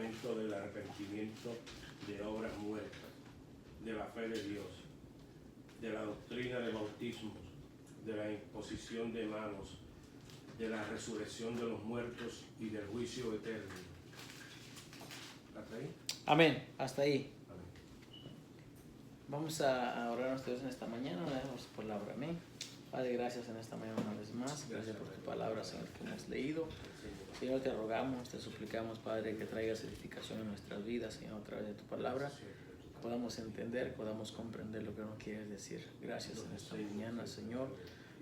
fundamento del arrepentimiento de obras muertas, de la fe de Dios, de la doctrina de bautismos, de la imposición de manos, de la resurrección de los muertos y del juicio eterno. ¿Hasta ahí? Amén. Hasta ahí. Amén. Vamos a orar a ustedes en esta mañana. Oramos por la palabra. Amén. Padre, gracias en esta mañana una vez más. Gracias por tu palabra, Señor, que hemos leído. Señor, te rogamos, te suplicamos, Padre, que traigas edificación en nuestras vidas, Señor, a través de tu palabra. Que podamos entender, podamos comprender lo que nos quieres decir. Gracias en esta mañana, Señor,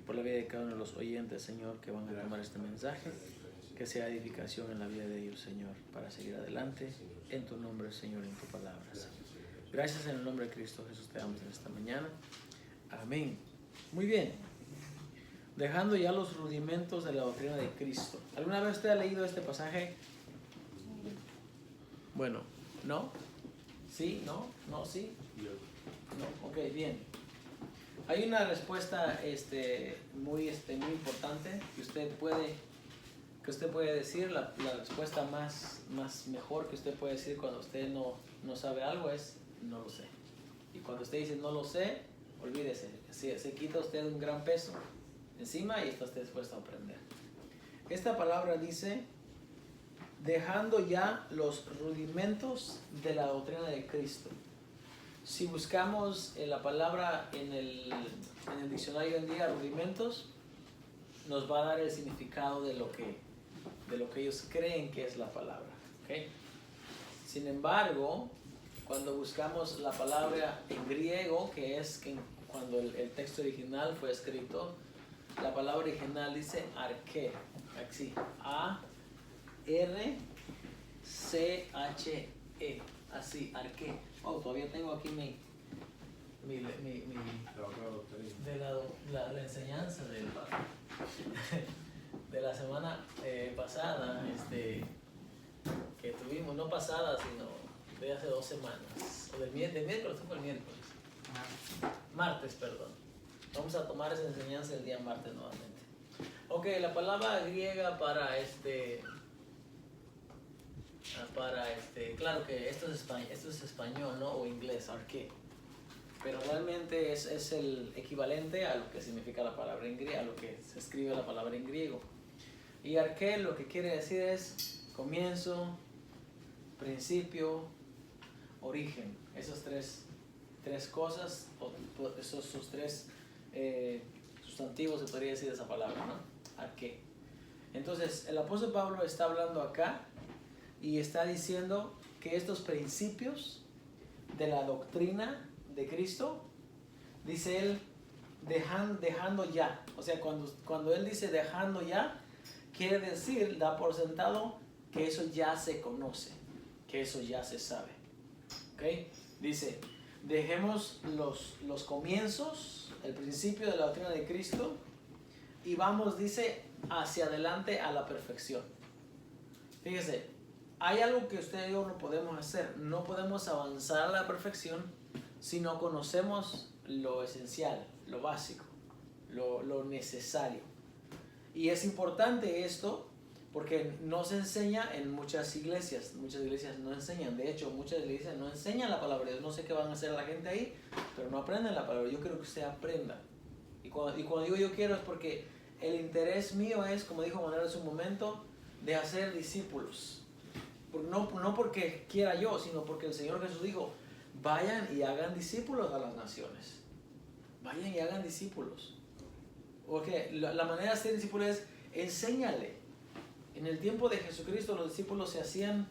por la vida de cada uno de los oyentes, Señor, que van a tomar este mensaje. Que sea edificación en la vida de ellos, Señor, para seguir adelante. En tu nombre, Señor, en tu palabra. Gracias en el nombre de Cristo Jesús te damos en esta mañana. Amén. Muy bien. Dejando ya los rudimentos de la doctrina de Cristo. ¿Alguna vez usted ha leído este pasaje? Bueno, ¿no? ¿Sí? ¿No? ¿No? ¿Sí? No. Ok, bien. Hay una respuesta muy importante que usted puede decir. La respuesta más mejor que usted puede decir cuando usted no sabe algo es no lo sé. Y cuando usted dice no lo sé, olvídese, se quita usted un gran peso encima y está usted dispuesto a aprender. Esta palabra dice, dejando ya los rudimentos de la doctrina de Cristo. Si buscamos la palabra en el diccionario en día, rudimentos, nos va a dar el significado de lo que ellos creen que es la palabra. ¿Okay? Sin embargo, cuando buscamos la palabra en griego, que es cuando el texto original fue escrito, la palabra original dice arché, así, A-R-C-H-E, así, arché. Oh, todavía tengo aquí mi de la enseñanza de la semana pasada, que tuvimos, no pasada, sino de hace 2 semanas, o del miércoles, fue el miércoles, martes, perdón. Vamos a tomar esa enseñanza el día martes nuevamente. Ok, la palabra griega para claro que esto es español, ¿no? O inglés, arché. Pero realmente es el equivalente a lo que significa la palabra en griego, a lo que se escribe la palabra en griego. Y arché lo que quiere decir es comienzo, principio, origen. Esas tres cosas, esos 3 sustantivos se podría decir de esa palabra, ¿no? Arché. Entonces, el apóstol Pablo está hablando acá y está diciendo que estos principios de la doctrina de Cristo, dice él, dejando ya. O sea, cuando él dice dejando ya, quiere decir, da por sentado que eso ya se conoce, que eso ya se sabe. ¿Ok? Dice, dejemos los comienzos, el principio de la doctrina de Cristo y vamos, dice, hacia adelante a la perfección. Fíjese, hay algo que usted y yo no podemos hacer. No podemos avanzar a la perfección si no conocemos lo esencial, lo básico, lo necesario. Y es importante esto porque no se enseña en muchas iglesias. Muchas iglesias no enseñan. De hecho, muchas iglesias no enseñan la palabra de Dios. No sé qué van a hacer la gente ahí, pero no aprenden la palabra. Yo quiero que usted aprenda. Y cuando digo yo quiero es porque el interés mío es, como dijo Manuel hace un momento, de hacer discípulos. No porque quiera yo, sino porque el Señor Jesús dijo, vayan y hagan discípulos a las naciones. Vayan y hagan discípulos. Porque la manera de hacer discípulos es enséñale. En el tiempo de Jesucristo los discípulos se hacían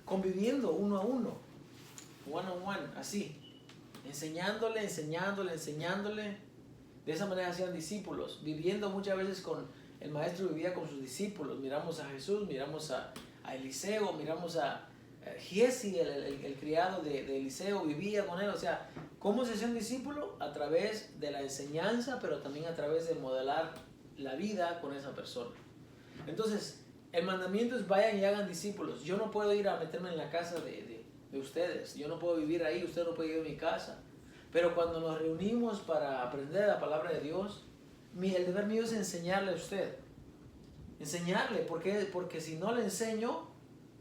conviviendo uno a uno, one on one, así, enseñándole. De esa manera hacían discípulos, viviendo muchas veces con el maestro, vivía con sus discípulos. Miramos a Jesús, miramos a Eliseo, miramos a Giesi, el criado de Eliseo, vivía con él. O sea, ¿cómo se hace un discípulo? A través de la enseñanza, pero también a través de modelar la vida con esa persona. Entonces, el mandamiento es vayan y hagan discípulos. Yo no puedo ir a meterme en la casa de ustedes. Yo no puedo vivir ahí, usted no puede ir a mi casa. Pero cuando nos reunimos para aprender la palabra de Dios, el deber mío es enseñarle a usted. Enseñarle, porque si no le enseño,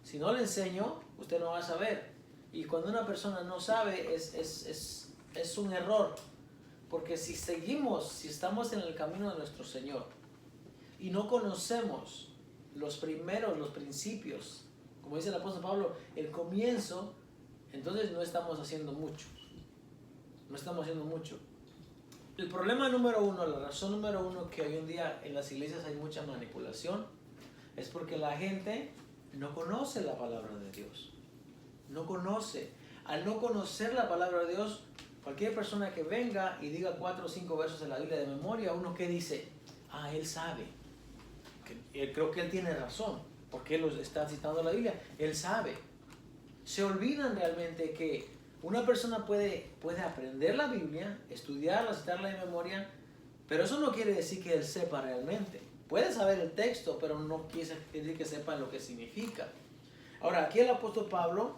Si no le enseño, usted no va a saber. Y cuando una persona no sabe, es un error. Porque si estamos en el camino de nuestro Señor y no conocemos los principios, como dice el apóstol Pablo, el comienzo, entonces no estamos haciendo mucho. No estamos haciendo mucho. El problema número uno, la razón número uno que hoy en día en las iglesias hay mucha manipulación, es porque la gente no conoce la palabra de Dios. No conoce. Al no conocer la palabra de Dios, cualquier persona que venga y diga 4 o 5 versos de la Biblia de memoria, uno que dice, él sabe. Creo que él tiene razón, porque él está citando la Biblia. Él sabe. Se olvidan realmente que una persona puede aprender la Biblia, estudiarla, citarla de memoria, pero eso no quiere decir que él sepa realmente. Puede saber el texto, pero no quiere decir que sepa lo que significa. Ahora, aquí el apóstol Pablo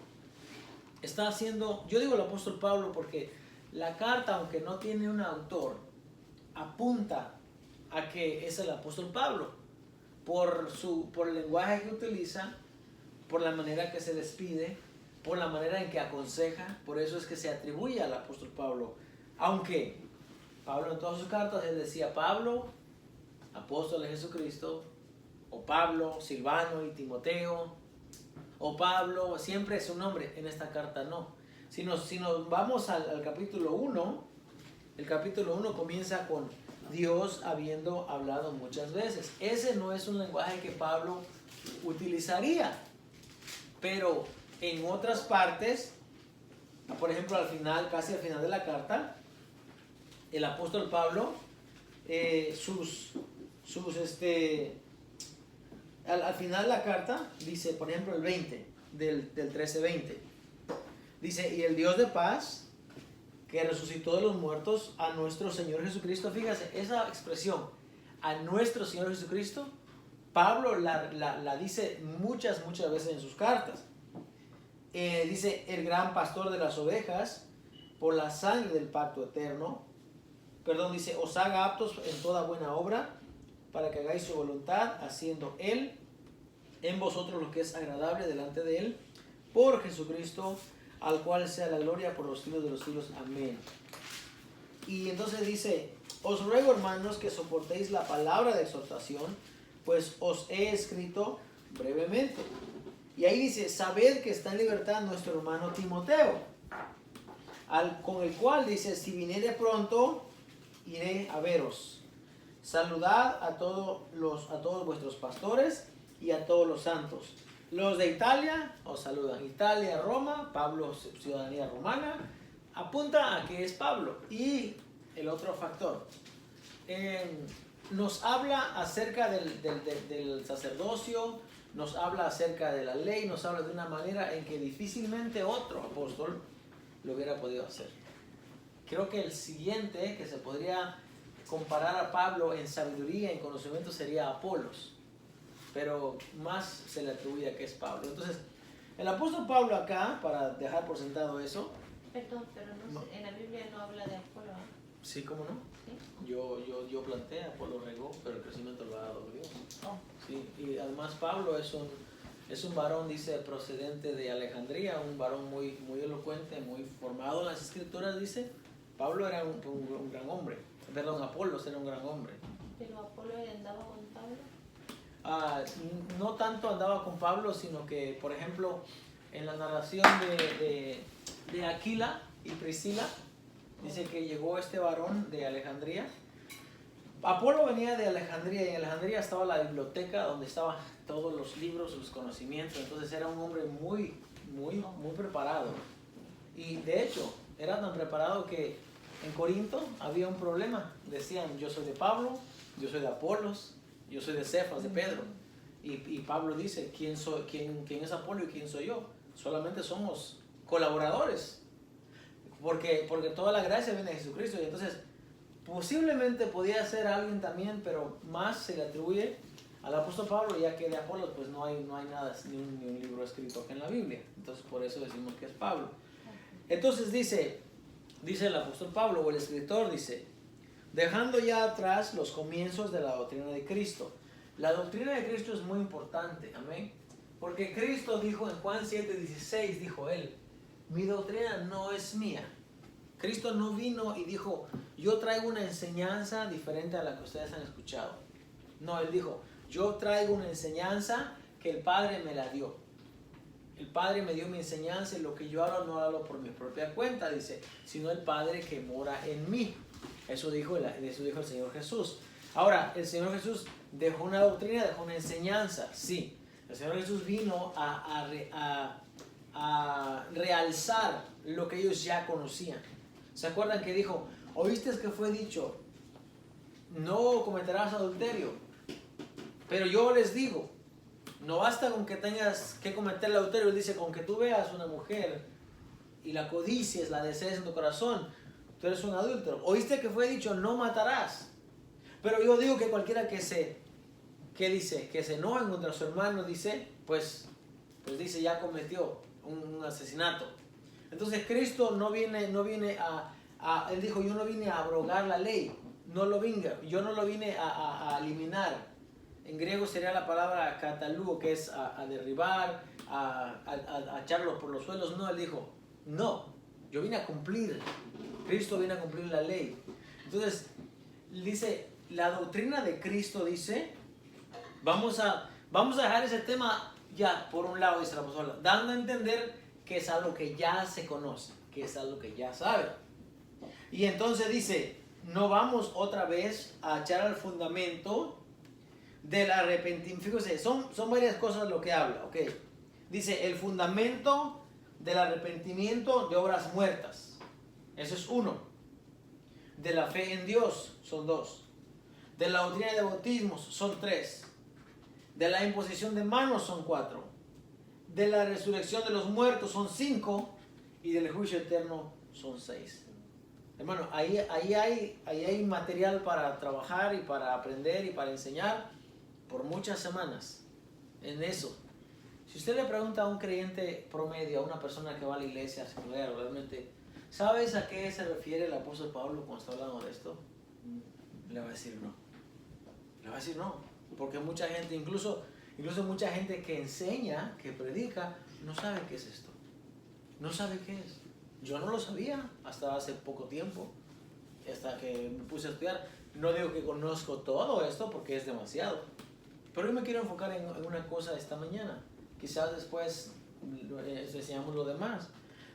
está haciendo, yo digo el apóstol Pablo porque la carta, aunque no tiene un autor, apunta a que es el apóstol Pablo, por el lenguaje que utiliza, por la manera que se despide, por la manera en que aconseja. Por eso es que se atribuye al apóstol Pablo. Aunque Pablo en todas sus cartas, él decía Pablo, apóstol de Jesucristo, o Pablo, Silvano y Timoteo, o Pablo, siempre es su nombre. En esta carta no. Si nos vamos al capítulo 1, el capítulo 1 comienza con Dios habiendo hablado muchas veces. Ese no es un lenguaje que Pablo utilizaría, pero en otras partes, por ejemplo casi al final de la carta, el apóstol Pablo, al final de la carta, dice, por ejemplo el 20, del 13:20, dice, y el Dios de paz, que resucitó de los muertos a nuestro Señor Jesucristo. Fíjese, esa expresión, a nuestro Señor Jesucristo, Pablo la dice muchas veces en sus cartas. Dice, el gran pastor de las ovejas, por la sangre del pacto eterno, dice, os haga aptos en toda buena obra, para que hagáis su voluntad, haciendo Él en vosotros lo que es agradable delante de Él, por Jesucristo, al cual sea la gloria por los siglos de los siglos. Amén. Y entonces dice, os ruego, hermanos, que soportéis la palabra de exhortación, pues os he escrito brevemente. Y ahí dice, sabed que está en libertad nuestro hermano Timoteo, con el cual dice, si viniere pronto, iré a veros. Saludad a todos vuestros pastores y a todos los santos. Los de Italia os saludan. Italia, Roma, Pablo, ciudadanía romana, apunta a que es Pablo. Y el otro factor, nos habla acerca del sacerdocio, nos habla acerca de la ley, nos habla de una manera en que difícilmente otro apóstol lo hubiera podido hacer. Creo que el siguiente que se podría comparar a Pablo en sabiduría, en conocimiento, sería Apolos, pero más se le atribuye a que es Pablo. Entonces, el apóstol Pablo acá, para dejar por sentado eso... Perdón, pero no sé, en la Biblia no habla de Apolo, ¿eh? Sí, ¿cómo no? ¿Sí? Yo planté, Apolo regó, pero el crecimiento lo ha dado Dios. Oh. Sí, y además Pablo es un varón, dice, procedente de Alejandría, un varón muy elocuente, muy formado en las escrituras, dice. Pablo era un gran hombre, perdón, Apolos era un gran hombre. ¿Pero Apolo andaba con Pablo? No tanto andaba con Pablo, sino que, por ejemplo, en la narración de Aquila y Priscila, dice que llegó este varón de Alejandría. Apolo venía de Alejandría, y en Alejandría estaba la biblioteca donde estaban todos los libros, los conocimientos. Entonces era un hombre muy preparado. Y de hecho, era tan preparado que en Corinto había un problema. Decían, yo soy de Pablo, yo soy de Apolos, yo soy de Cefas, de Pedro. Y Pablo dice, ¿quién es Apolo y quién soy yo? Solamente somos colaboradores. Porque toda la gracia viene de Jesucristo. Y entonces, posiblemente podía ser alguien también, pero más se le atribuye al apóstol Pablo, ya que de Apolos pues no hay nada, ni un libro escrito en la Biblia. Entonces, por eso decimos que es Pablo. Entonces dice el apóstol Pablo, o el escritor dice, dejando ya atrás los comienzos de la doctrina de Cristo. La doctrina de Cristo es muy importante, amén. Porque Cristo dijo en Juan 7:16, dijo él, mi doctrina no es mía. Cristo no vino y dijo, yo traigo una enseñanza diferente a la que ustedes han escuchado. No, él dijo, yo traigo una enseñanza que el Padre me la dio. El Padre me dio mi enseñanza y lo que yo hablo no hablo por mi propia cuenta, dice, sino el Padre que mora en mí. Eso dijo el Señor Jesús. Ahora, el Señor Jesús dejó una doctrina, dejó una enseñanza, sí. El Señor Jesús vino a realzar lo que ellos ya conocían. ¿Se acuerdan que dijo, oíste que fue dicho, no cometerás adulterio? Pero yo les digo, no basta con que tengas que cometer el adulterio. Él dice, con que tú veas una mujer y la codicies, la desees en tu corazón, tú eres un adúltero. Oíste que fue dicho, no matarás. Pero yo digo que cualquiera que se enoja contra su hermano, dice, pues dice, ya cometió un asesinato. Entonces Cristo no viene él dijo, yo no vine a abrogar la ley, yo no lo vine a eliminar. En griego sería la palabra catalugo, que es a derribar, a echarlo por los suelos. No, él dijo, no, yo vine a cumplir. Cristo viene a cumplir la ley. Entonces, dice, la doctrina de Cristo dice, vamos a dejar ese tema ya por un lado, dice la apóstol, dando a entender que es algo que ya se conoce, que es algo que ya sabe. Y entonces dice, no vamos otra vez a echar al fundamento del arrepentimiento. Fíjense, son varias cosas lo que habla, ¿ok? Dice, el fundamento del arrepentimiento de obras muertas. Eso es uno. De la fe en Dios son dos. De la doctrina de bautismos son tres. De la imposición de manos son cuatro. De la resurrección de los muertos son 5 y del juicio eterno son 6. Hermano, ahí hay material para trabajar y para aprender y para enseñar por muchas semanas en eso. Si usted le pregunta a un creyente promedio, a una persona que va a la iglesia secular, realmente, ¿sabes a qué se refiere el apóstol Pablo cuando está hablando de esto? Le va a decir no. Le va a decir no, porque mucha gente, incluso mucha gente que enseña, que predica, no sabe qué es esto. No sabe qué es. Yo no lo sabía hasta hace poco tiempo, hasta que me puse a estudiar. No digo que conozco todo esto porque es demasiado, pero yo me quiero enfocar en una cosa esta mañana. Quizás después enseñamos lo demás,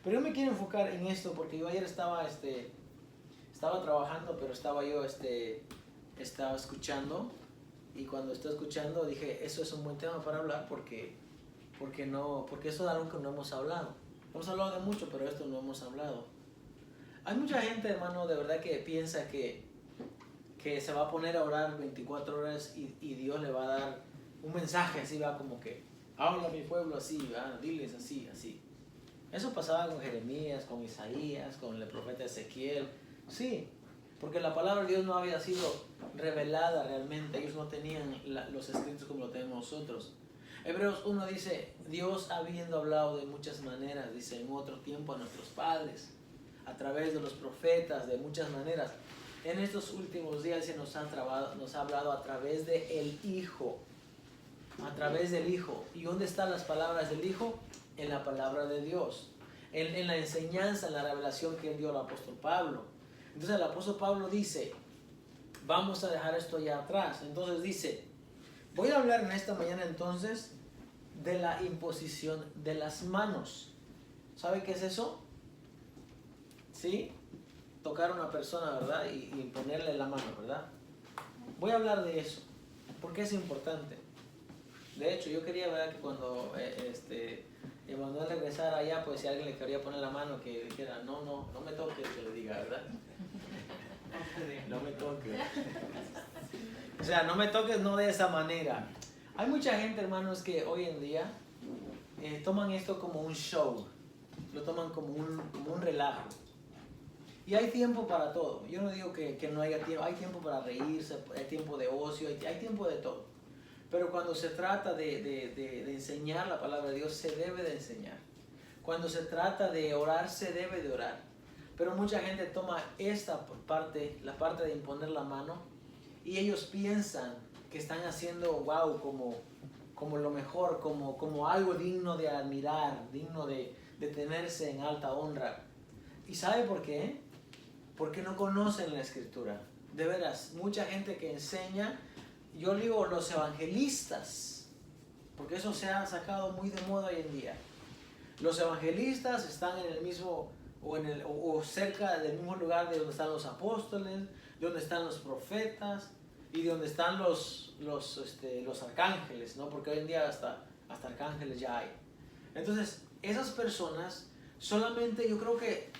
pero yo me quiero enfocar en esto porque yo ayer estaba trabajando, pero estaba escuchando. Y cuando estoy escuchando dije, eso es un buen tema para hablar porque eso es algo que no hemos hablado. Hemos hablado de mucho, pero esto no hemos hablado. Hay mucha gente, hermano, de verdad que piensa que se va a poner a orar 24 horas y Dios le va a dar un mensaje así, va como que, habla a mi pueblo así, va, diles así, así. Eso pasaba con Jeremías, con Isaías, con el profeta Ezequiel. Sí, porque la palabra de Dios no había sido revelada realmente. Ellos no tenían los escritos como lo tenemos nosotros. Hebreos 1 dice, Dios habiendo hablado de muchas maneras, dice, en otro tiempo a nuestros padres, a través de los profetas, de muchas maneras. En estos últimos días se nos ha hablado a través del Hijo. A través del Hijo. ¿Y dónde están las palabras del Hijo? En la palabra de Dios. En la enseñanza, en la revelación que dio el apóstol Pablo. Entonces el apóstol Pablo dice, vamos a dejar esto ya atrás. Entonces dice, voy a hablar en esta mañana entonces de la imposición de las manos. ¿Sabe qué es eso? ¿Sí? Tocar a una persona, ¿verdad? Y ponerle la mano, ¿verdad? Voy a hablar de eso, porque es importante. De hecho, yo quería ver que cuando Emanuel regresara allá, pues si alguien le quería poner la mano, que dijera, no me toques, que le diga, ¿verdad? No me toques. O sea, no me toques, no de esa manera. Hay mucha gente, hermanos, que hoy en día toman esto como un show. Lo toman como un relajo. Y hay tiempo para todo. Yo no digo que no haya tiempo. Hay tiempo para reírse, hay tiempo de ocio, hay tiempo de todo. Pero cuando se trata de enseñar la palabra de Dios, se debe de enseñar. Cuando se trata de orar, se debe de orar. Pero mucha gente toma esta parte, la parte de imponer la mano, y ellos piensan que están haciendo wow, como lo mejor, como algo digno de admirar, digno de tenerse en alta honra. ¿Y sabe por qué? Porque no conocen la Escritura. De veras, mucha gente que enseña, yo digo los evangelistas, porque eso se ha sacado muy de moda hoy en día. Los evangelistas están en el mismo o cerca del mismo lugar de donde están los apóstoles, de donde están los profetas y de donde están los arcángeles, ¿no? Porque hoy en día hasta arcángeles ya hay. Entonces, esas personas solamente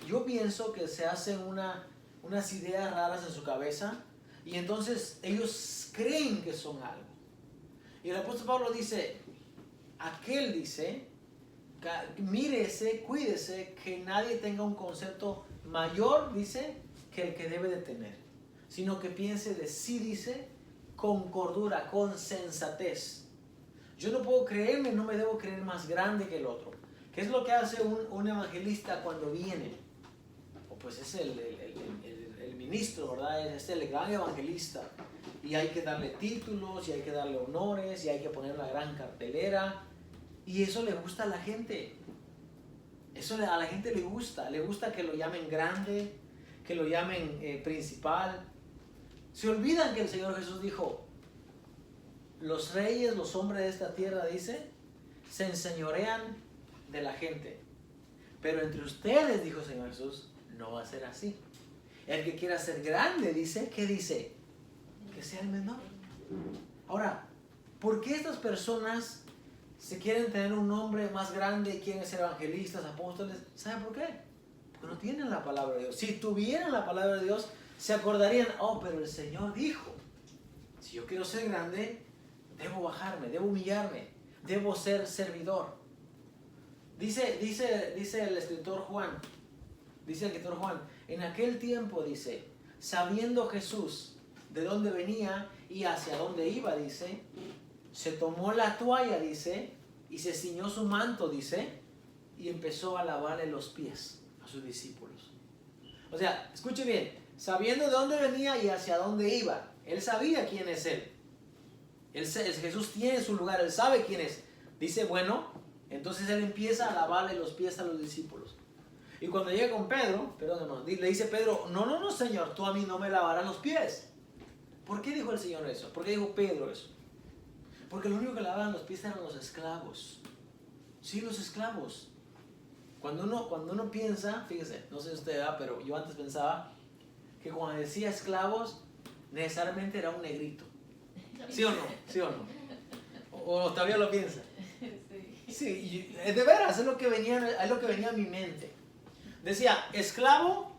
yo pienso que se hacen unas ideas raras en su cabeza y entonces ellos creen que son algo. Y el apóstol Pablo dice, mírese, cuídese, que nadie tenga un concepto mayor, dice, que el que debe de tener, sino que piense de sí, dice, con cordura, con sensatez. Yo no puedo creerme, no me debo creer más grande que el otro. ¿Qué es lo que hace un evangelista cuando viene? Pues es el ministro, ¿verdad? Es el gran evangelista. Y hay que darle títulos, y hay que darle honores, y hay que poner la gran cartelera. Y eso le gusta a la gente. A la gente le gusta que lo llamen grande, que lo llamen principal. Se olvidan que el Señor Jesús dijo, los reyes, los hombres de esta tierra, dice, se enseñorean de la gente. Pero entre ustedes, dijo el Señor Jesús, no va a ser así. El que quiera ser grande, dice, ¿qué dice? Que sea el menor. Ahora, ¿por qué estas personas se quieren tener un nombre más grande, quieren ser evangelistas, apóstoles? ¿Saben por qué? Porque no tienen la palabra de Dios. Si tuvieran la palabra de Dios, se acordarían, pero el Señor dijo, si yo quiero ser grande, debo bajarme, debo humillarme, debo ser servidor. Dice el escritor Juan, en aquel tiempo, dice, sabiendo Jesús de dónde venía y hacia dónde iba, dice, se tomó la toalla, dice, y se ciñó su manto, dice, y empezó a lavarle los pies a sus discípulos. O sea, escuche bien, sabiendo de dónde venía y hacia dónde iba, él sabía quién es él. Jesús tiene su lugar, él sabe quién es. Dice, bueno, entonces él empieza a lavarle los pies a los discípulos. Y cuando llega con Pedro, le dice Pedro, no, Señor, tú a mí no me lavarás los pies. ¿Por qué dijo el Señor eso? ¿Por qué dijo Pedro eso? Porque lo único que lavaban los pies eran los esclavos. Sí, los esclavos. Cuando uno piensa, fíjese, no sé usted, pero yo antes pensaba que cuando decía esclavos, necesariamente era un negrito. ¿Sí o no? ¿Sí o no? ¿O todavía lo piensa? Sí, de veras, es lo que venía a mi mente. Decía, esclavo,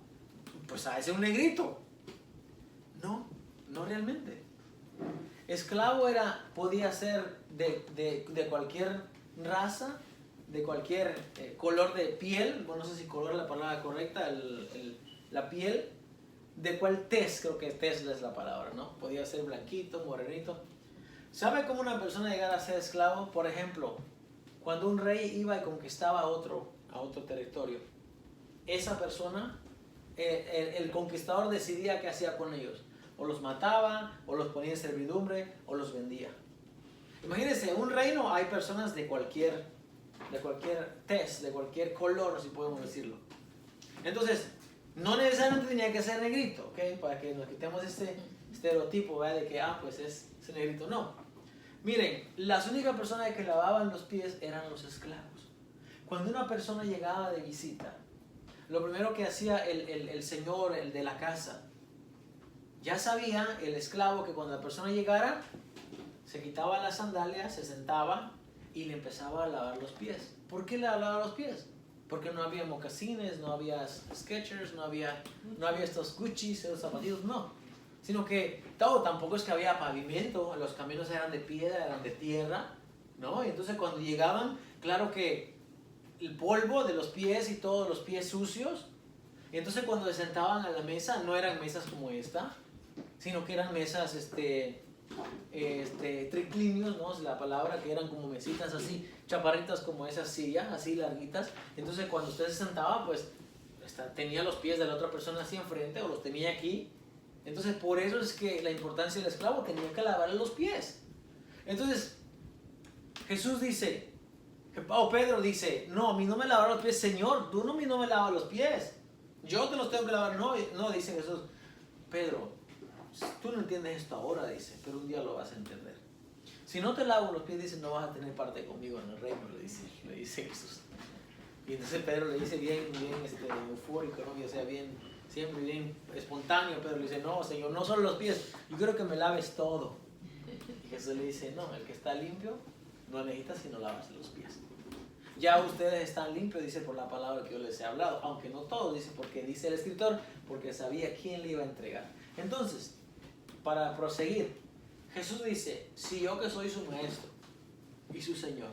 pues a ese un negrito. No realmente. Esclavo podía ser de cualquier raza, de cualquier color de piel, bueno, no sé si color es la palabra correcta, la piel, de cuál tez, creo que tez es la palabra, ¿no? Podía ser blanquito, morenito. ¿Sabe cómo una persona llegara a ser esclavo? Por ejemplo, cuando un rey iba y conquistaba a otro territorio, esa persona, el conquistador decidía qué hacía con ellos. O los mataba, o los ponía en servidumbre, o los vendía. Imagínense, en un reino hay personas de cualquier tez, de cualquier color, si podemos decirlo. Entonces, no necesariamente tenía que ser negrito, ¿ok? Para que nos quitemos este estereotipo, ¿verdad? De que, pues es negrito. No. Miren, las únicas personas que lavaban los pies eran los esclavos. Cuando una persona llegaba de visita, lo primero que hacía el señor, el de la casa, ya sabía el esclavo que cuando la persona llegara, se quitaba las sandalias, se sentaba y le empezaba a lavar los pies. ¿Por qué le lavaba los pies? Porque no había mocasines, no había Skechers, no había estos Gucci's, esos zapatitos, no. Sino que tampoco es que había pavimento, los caminos eran de piedra, eran de tierra, ¿no? Y entonces cuando llegaban, claro que el polvo de los pies y todos los pies sucios, y entonces cuando se sentaban a la mesa, no eran mesas como esta, sino que eran mesas, triclinios, ¿no? Es la palabra, que eran como mesitas así, chaparritas como esas sillas, así larguitas. Entonces cuando usted se sentaba, pues tenía los pies de la otra persona así enfrente, o los tenía aquí. Entonces por eso es que la importancia del esclavo, tenía que lavarle los pies. Entonces, Jesús dice, o Pedro dice, no, a mí no me lavaron los pies, Señor, tú no, a mí no me lavas los pies. Yo te los tengo que lavar. No, no, dice Jesús. Pedro, tú no entiendes esto ahora, dice, pero un día lo vas a entender. Si no te lavo los pies, dice, no vas a tener parte conmigo en el reino, le dice Jesús. Y entonces Pedro le dice bien eufórico, ¿no? O sea, siempre bien espontáneo. Pedro le dice, no, Señor, no solo los pies, yo quiero que me laves todo. Y Jesús le dice, no, el que está limpio no necesita sino lavarse los pies. Ya ustedes están limpios, dice, por la palabra que yo les he hablado, aunque no todos, dice, porque dice el escritor, porque sabía quién le iba a entregar. Entonces, para proseguir, Jesús dice, si yo que soy su maestro y su Señor,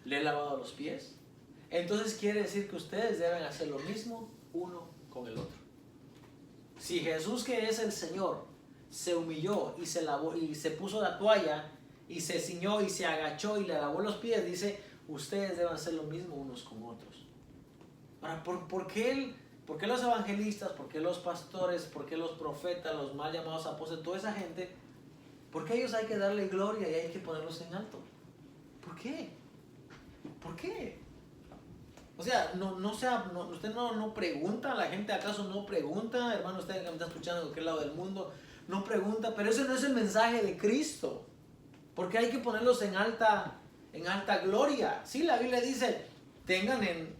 le he lavado los pies, entonces quiere decir que ustedes deben hacer lo mismo uno con el otro. Si Jesús, que es el Señor, se humilló y se lavó y se puso la toalla y se ciñó y se agachó y le lavó los pies, dice, ustedes deben hacer lo mismo unos con otros. Ahora, ¿por qué los evangelistas, por qué los pastores, por qué los profetas, los mal llamados apóstoles, toda esa gente, por qué a ellos hay que darle gloria y hay que ponerlos en alto? ¿Por qué? ¿Por qué? O sea, usted no pregunta, la gente acaso no pregunta, hermano, usted que me está escuchando de cualquier lado del mundo, no pregunta, pero ese no es el mensaje de Cristo. Porque hay que ponerlos en alta gloria. Sí, la Biblia dice, tengan en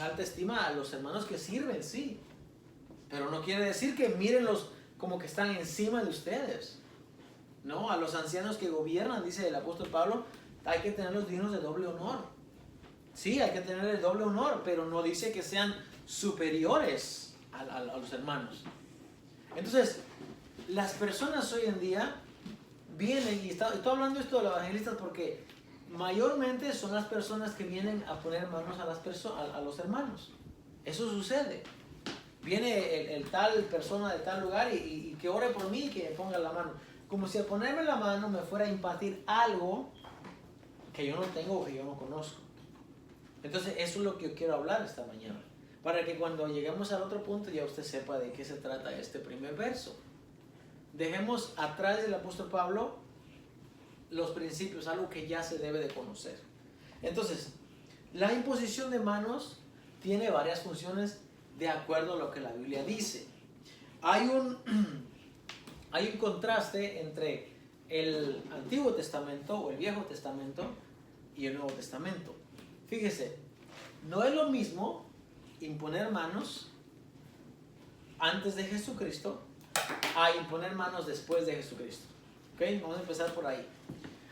alta estima a los hermanos que sirven, sí. Pero no quiere decir que mírenlos como que están encima de ustedes. No, a los ancianos que gobiernan, dice el apóstol Pablo, hay que tenerlos dignos de doble honor. Sí, hay que tenerles doble honor, pero no dice que sean superiores a los hermanos. Entonces, las personas hoy en día vienen, y estoy hablando esto de los evangelistas porque mayormente son las personas que vienen a poner manos a los hermanos. Eso sucede. Viene el tal persona de tal lugar y que ore por mí y que me ponga la mano. Como si al ponerme la mano me fuera a impartir algo que yo no tengo o que yo no conozco. Entonces eso es lo que yo quiero hablar esta mañana. Para que cuando lleguemos al otro punto ya usted sepa de qué se trata este primer verso. Dejemos atrás del apóstol Pablo los principios, algo que ya se debe de conocer. Entonces, la imposición de manos tiene varias funciones de acuerdo a lo que la Biblia dice. Hay un contraste entre el Antiguo Testamento o el Viejo Testamento y el Nuevo Testamento. Fíjese, no es lo mismo imponer manos antes de Jesucristo a imponer manos después de Jesucristo. ¿Okay? Vamos a empezar por ahí.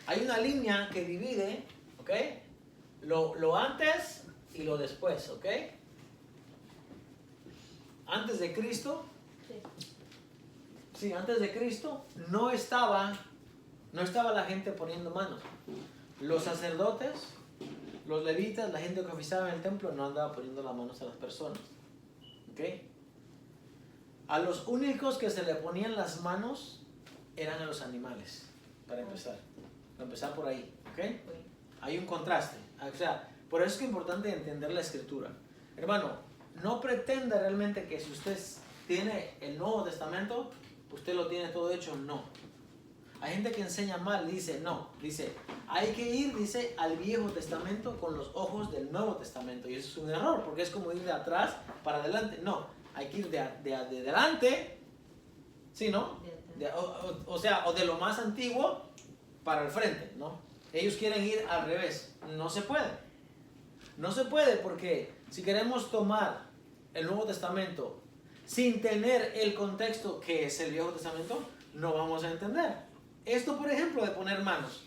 Hay una línea que divide, ¿okay? lo antes y lo después, ¿ok? Antes de Cristo, sí, antes de Cristo no estaba la gente poniendo manos. Los sacerdotes, los levitas, la gente que oficiaba en el templo no andaba poniendo las manos a las personas, ¿ok? A los únicos que se le ponían las manos eran a los animales, para empezar por ahí, ¿ok? Hay un contraste, o sea, por eso es que es importante entender la escritura. Hermano, no pretenda realmente que si usted tiene el Nuevo Testamento, usted lo tiene todo hecho, no. Hay gente que enseña mal, dice, hay que ir, dice, al Viejo Testamento con los ojos del Nuevo Testamento. Y eso es un error, porque es como ir de atrás para adelante. No, hay que ir de adelante, ¿sí, no? O sea, o de lo más antiguo para el frente, ¿no? Ellos quieren ir al revés. No se puede. No se puede porque si queremos tomar el Nuevo Testamento sin tener el contexto que es el Viejo Testamento, no vamos a entender. Esto, por ejemplo, de poner manos.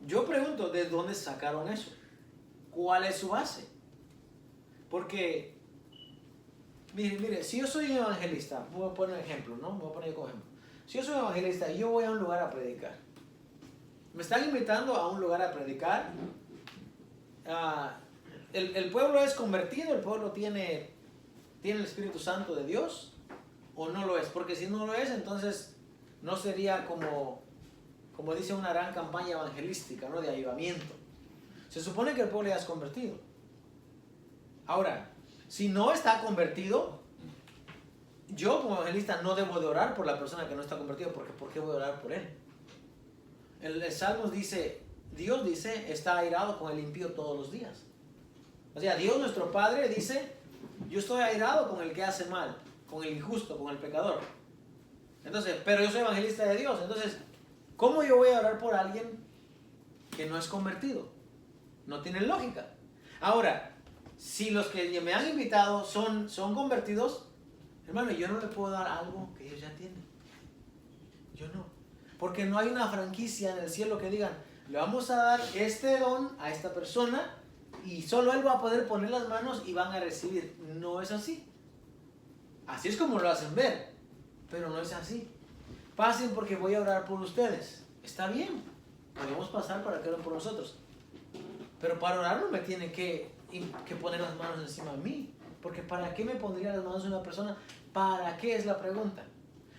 Yo pregunto, ¿de dónde sacaron eso? ¿Cuál es su base? Porque, mire, si yo soy un evangelista, voy a poner un ejemplo, ¿no? Voy a poner como ejemplo. Si yo soy un evangelista y yo voy a un lugar a predicar, me están invitando a un lugar a predicar, el pueblo es convertido, el pueblo tiene el Espíritu Santo de Dios, o no lo es, porque si no lo es, entonces no sería como dice una gran campaña evangelística, ¿no? De avivamiento. Se supone que el pueblo ya es convertido. Ahora, si no está convertido, yo como evangelista no debo de orar por la persona que no está convertida, porque ¿por qué voy a orar por él? El Salmos dice, Dios dice, está airado con el impío todos los días. O sea, Dios nuestro Padre dice, yo estoy airado con el que hace mal, con el injusto, con el pecador. Entonces, pero yo soy evangelista de Dios. Entonces, ¿cómo yo voy a orar por alguien que no es convertido? No tiene lógica. Ahora, si los que me han invitado son convertidos, hermano, yo no le puedo dar algo que ellos ya tienen. Yo no. Porque no hay una franquicia en el cielo que digan, le vamos a dar este don a esta persona y solo él va a poder poner las manos y van a recibir. No es así. Así es como lo hacen ver, pero no es así. Pasen porque voy a orar por ustedes. Está bien, podemos pasar para que oren por nosotros. Pero para orar no me tienen que poner las manos encima de mí. Porque ¿para qué me pondría las manos de una persona? ¿Para qué es la pregunta?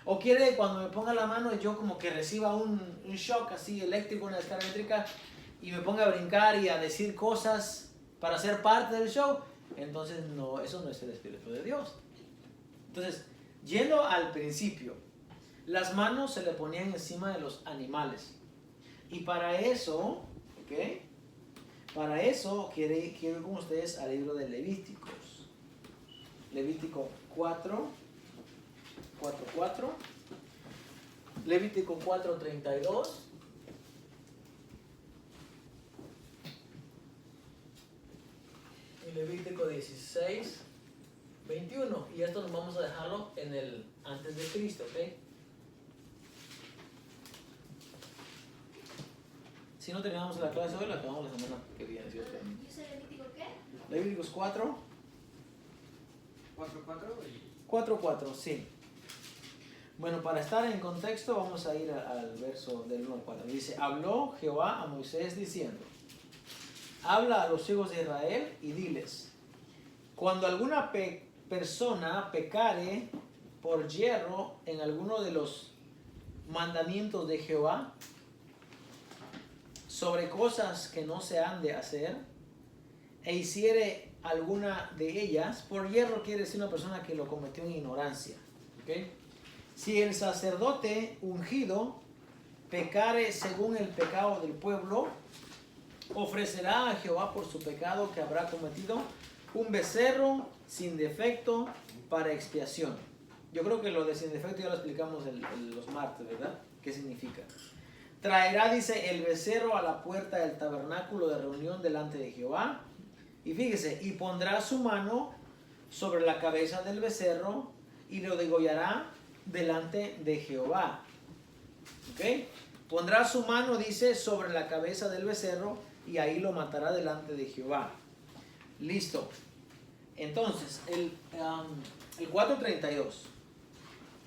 ¿O quiere que cuando me ponga la mano yo como que reciba un shock así eléctrico, una descarga eléctrica, y me ponga a brincar y a decir cosas para ser parte del show? Entonces no, eso no es el Espíritu de Dios. Entonces, yendo al principio, las manos se le ponían encima de los animales. Y para eso, ¿ok? Para eso quiero ir con ustedes al libro de Levíticos. Levítico 4. Levítico 4:32. Y Levítico 16:21. Y esto nos vamos a dejarlo en el antes de Cristo, ¿ok? Si no terminamos la clase hoy, la acabamos la semana que viene, si Dios permite. ¿Dice Levítico qué? Levíticos 4. 4:4, sí. Bueno, para estar en contexto, vamos a ir al verso del 1 al 4. Dice, habló Jehová a Moisés diciendo, habla a los hijos de Israel y diles, cuando alguna persona pecare por yerro en alguno de los mandamientos de Jehová, sobre cosas que no se han de hacer, e hiciere alguna de ellas, por yerro quiere decir una persona que lo cometió en ignorancia, ¿ok? Si el sacerdote ungido pecare según el pecado del pueblo, ofrecerá a Jehová por su pecado que habrá cometido un becerro sin defecto para expiación. Yo creo que lo de sin defecto ya lo explicamos los martes, ¿verdad? ¿Qué significa? Traerá, dice, el becerro a la puerta del tabernáculo de reunión delante de Jehová. Y fíjese, y pondrá su mano sobre la cabeza del becerro y lo degollará delante de Jehová. ¿Ok? Pondrá su mano, dice, sobre la cabeza del becerro y ahí lo matará delante de Jehová. Listo. Entonces, el 4:32.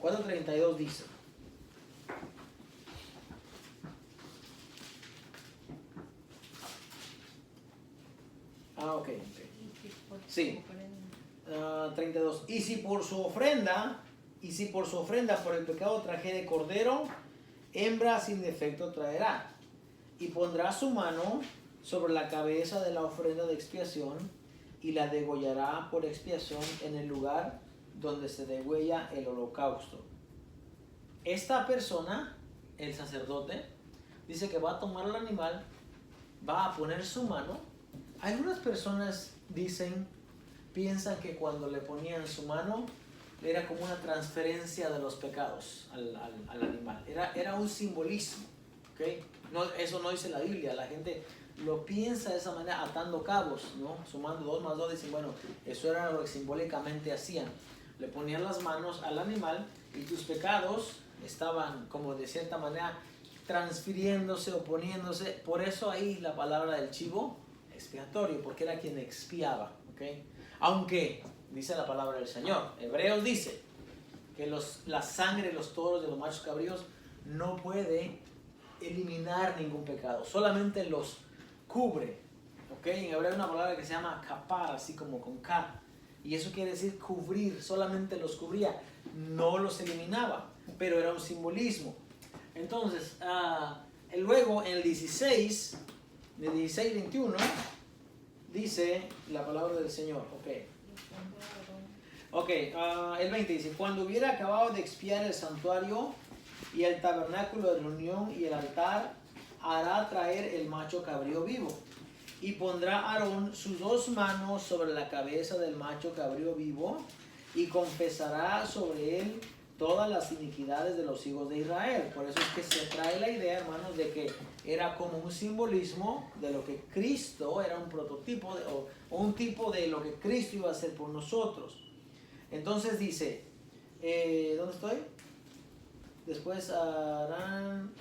4:32 dice. Ok. Sí. 32. Y si por su ofrenda por el pecado trajere cordero, hembra sin defecto traerá. Y pondrá su mano sobre la cabeza de la ofrenda de expiación y la degollará por expiación en el lugar donde se degüella el holocausto. Esta persona, el sacerdote, dice que va a tomar el animal, va a poner su mano. Algunas personas piensan que cuando le ponían su mano era como una transferencia de los pecados al animal. Era un simbolismo, ¿okay? No, eso no dice la Biblia, la gente lo piensa de esa manera, atando cabos, ¿no? Sumando 2 más 2, dicen, bueno, eso era lo que simbólicamente hacían. Le ponían las manos al animal y tus pecados estaban como de cierta manera transfiriéndose o poniéndose. Por eso ahí la palabra del chivo expiatorio, porque era quien expiaba, ¿ok? Aunque dice la palabra del Señor, Hebreos dice que la sangre de los toros, de los machos cabríos, no puede eliminar ningún pecado, solamente los cubre, ¿ok? En hebreo hay una palabra que se llama kapar, así como con K, y eso quiere decir cubrir, solamente los cubría, no los eliminaba, pero era un simbolismo. Entonces, luego en el 16:21 dice la palabra del Señor, el 20 dice, cuando hubiera acabado de expiar el santuario y el tabernáculo de reunión y el altar hará traer el macho cabrío vivo. Y pondrá Aarón sus 2 manos sobre la cabeza del macho cabrío vivo y confesará sobre él todas las iniquidades de los hijos de Israel. Por eso es que se trae la idea, hermanos, de que era como un simbolismo de lo que Cristo, era un prototipo o un tipo de lo que Cristo iba a hacer por nosotros. Entonces dice, ¿dónde estoy? Después harán,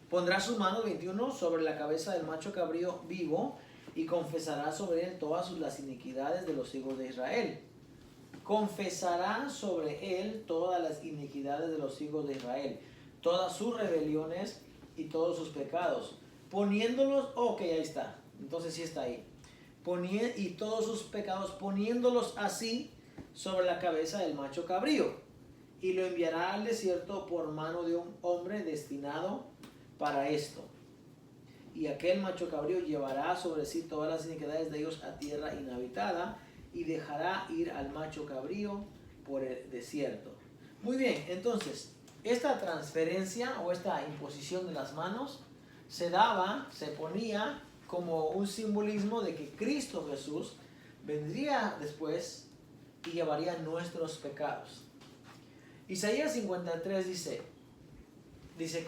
pondrá su mano 21 sobre la cabeza del macho cabrío vivo y confesará sobre él todas las iniquidades de los hijos de Israel. Confesará sobre él todas las iniquidades de los hijos de Israel, todas sus rebeliones y todos sus pecados, poniéndolos, ok, ahí está, entonces sí está ahí, y todos sus pecados, poniéndolos así sobre la cabeza del macho cabrío, y lo enviará al desierto por mano de un hombre destinado para esto. Y aquel macho cabrío llevará sobre sí todas las iniquidades de ellos a tierra inhabitada, y dejará ir al macho cabrío por el desierto. Muy bien, entonces, esta transferencia o esta imposición de las manos se ponía como un simbolismo de que Cristo Jesús vendría después y llevaría nuestros pecados. Isaías 53 dice,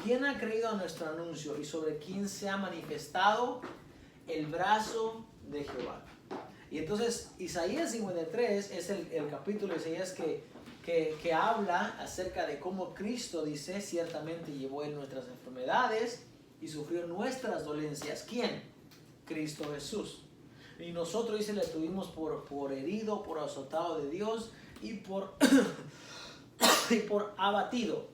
¿quién ha creído a nuestro anuncio y sobre quién se ha manifestado el brazo de Jehová? Y entonces Isaías 53 es el capítulo de Isaías que habla acerca de cómo Cristo, dice, ciertamente llevó él nuestras enfermedades y sufrió nuestras dolencias. ¿Quién? Cristo Jesús. Y nosotros, dice, le tuvimos por herido, por azotado de Dios y por, y por abatido.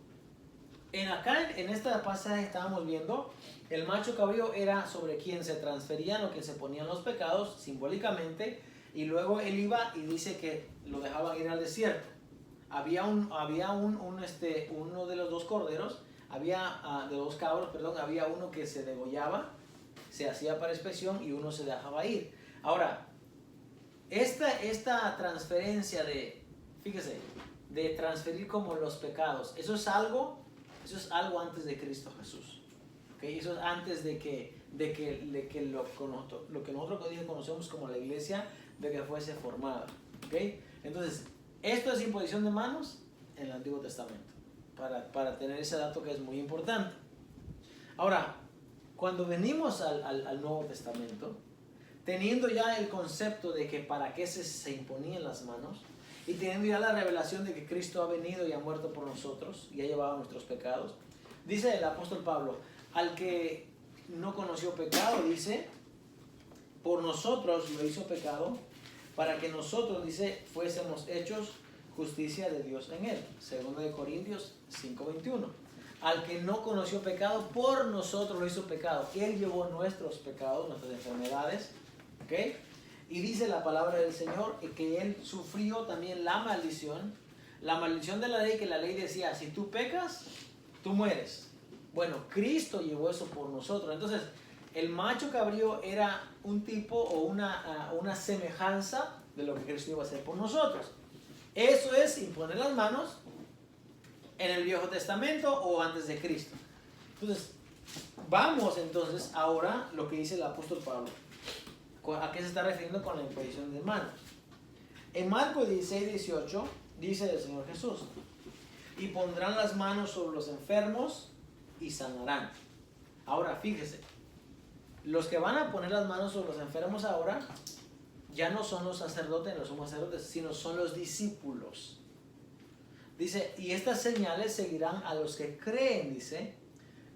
En esta pasaje estábamos viendo, el macho cabrío era sobre quien se transferían o quien se ponían los pecados simbólicamente, y luego él iba y dice que lo dejaban ir al desierto. Había uno de los 2 corderos, de 2 cabros, perdón, había uno que se degollaba, se hacía para expiación y uno se dejaba ir. Ahora, esta transferencia fíjese, de transferir como los pecados, eso es algo antes de Cristo Jesús. ¿Okay? Eso es antes de que lo que nosotros conocemos como la iglesia, de que fuese formada. ¿Okay? Entonces, esto es imposición de manos en el Antiguo Testamento, para tener ese dato que es muy importante. Ahora, cuando venimos al Nuevo Testamento, teniendo ya el concepto de que para qué se imponían las manos, y teniendo ya la revelación de que Cristo ha venido y ha muerto por nosotros y ha llevado nuestros pecados, dice el apóstol Pablo, al que no conoció pecado, dice, por nosotros lo hizo pecado, para que nosotros, dice, fuésemos hechos justicia de Dios en él. 2 Corintios 5:21. Al que no conoció pecado, por nosotros lo hizo pecado. Él llevó nuestros pecados, nuestras enfermedades. ¿Okay? Y dice la palabra del Señor que Él sufrió también la maldición de la ley, que la ley decía, si tú pecas, tú mueres. Bueno, Cristo llevó eso por nosotros. Entonces, el macho cabrío era un tipo o una semejanza de lo que Cristo iba a hacer por nosotros. Eso es imponer las manos en el Viejo Testamento o antes de Cristo. Entonces, vamos entonces ahora lo que dice el apóstol Pablo. ¿A qué se está refiriendo con la imposición de manos? En Marcos 16:18 dice el Señor Jesús, y pondrán las manos sobre los enfermos y sanarán. Ahora fíjese, los que van a poner las manos sobre los enfermos ahora ya no son los sacerdotes, no son sacerdotes, sino son los discípulos. Dice, y estas señales seguirán a los que creen, dice,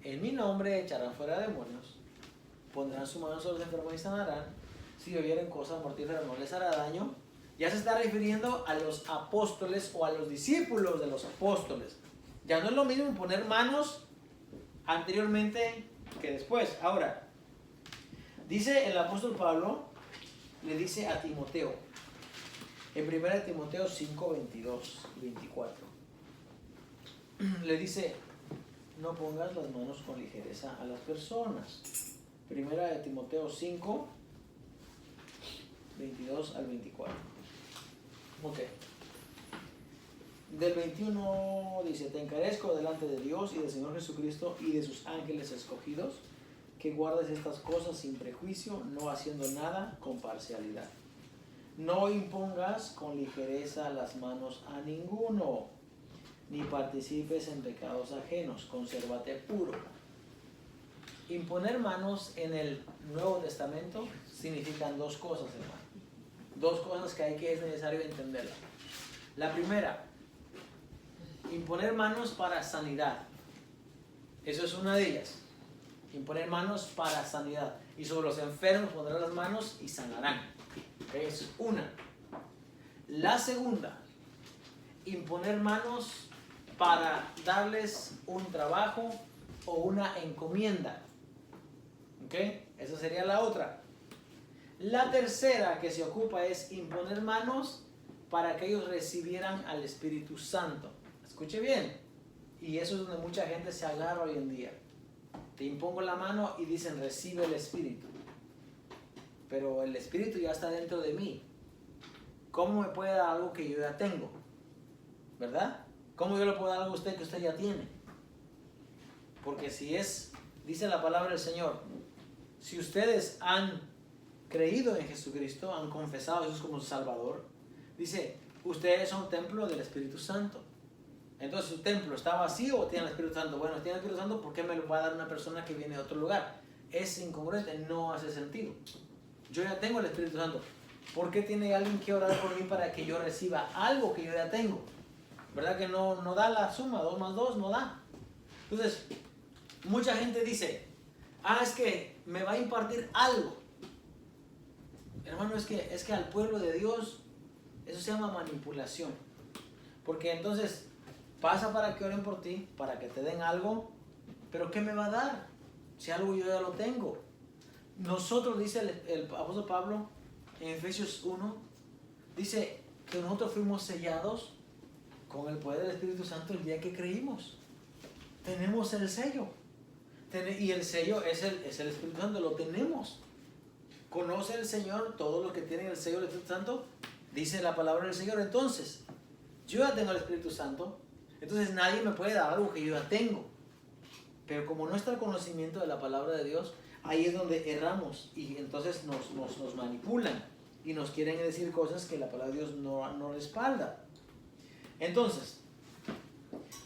en mi nombre echarán fuera demonios, pondrán su mano sobre los enfermos y sanarán, si bebieren cosas mortíferas no les hará daño. Ya se está refiriendo a los apóstoles o a los discípulos de los apóstoles. Ya no es lo mismo poner manos anteriormente que después. Ahora, dice el apóstol Pablo, le dice a Timoteo, en 1 Timoteo 5:22-24, le dice, no pongas las manos con ligereza a las personas. 1 Timoteo 5:22-24. Ok. Del 21 dice, te encarezco delante de Dios y del Señor Jesucristo y de sus ángeles escogidos, que guardes estas cosas sin prejuicio, no haciendo nada con parcialidad. No impongas con ligereza las manos a ninguno, ni participes en pecados ajenos, consérvate puro. Imponer manos en el Nuevo Testamento significan dos cosas, hermano. Dos cosas que es necesario entenderla. La primera, imponer manos para sanidad. Eso es una de ellas. Imponer manos para sanidad. Y sobre los enfermos pondrán las manos y sanarán. Es una. La segunda, imponer manos para darles un trabajo o una encomienda. ¿Ok? Esa sería la otra. La tercera que se ocupa es imponer manos para que ellos recibieran al Espíritu Santo. Escuche bien. Y eso es donde mucha gente se agarra hoy en día. Te impongo la mano y dicen recibe el Espíritu. Pero el Espíritu ya está dentro de mí. ¿Cómo me puede dar algo que yo ya tengo? ¿Verdad? ¿Cómo yo le puedo dar algo a usted que usted ya tiene? Porque si es, dice la palabra del Señor, si ustedes han creído en Jesucristo, han confesado a Jesús como su Salvador, dice, ustedes son templo del Espíritu Santo. Entonces, ¿su templo está vacío o tiene el Espíritu Santo? Bueno, tiene el Espíritu Santo, ¿por qué me lo va a dar una persona que viene de otro lugar? Es incongruente, no hace sentido. Yo ya tengo el Espíritu Santo. ¿Por qué tiene alguien que orar por mí para que yo reciba algo que yo ya tengo? ¿Verdad que no da la suma? 2 más 2 no da. Entonces, mucha gente dice, es que me va a impartir algo. Hermano, es que al pueblo de Dios, eso se llama manipulación. Porque entonces, pasa para que oren por ti, para que te den algo, pero ¿qué me va a dar? Si algo yo ya lo tengo. Nosotros, dice el apóstol Pablo, en Efesios 1, dice que nosotros fuimos sellados con el poder del Espíritu Santo el día que creímos. Tenemos el sello. Y el sello es el Espíritu Santo, lo tenemos. Conoce el Señor todo lo que tiene el sello del Espíritu Santo, dice la palabra del Señor. Entonces, yo ya tengo el Espíritu Santo, entonces nadie me puede dar algo que yo ya tengo. Pero como no está el conocimiento de la palabra de Dios, ahí es donde erramos y entonces nos manipulan y nos quieren decir cosas que la palabra de Dios no respalda. Entonces,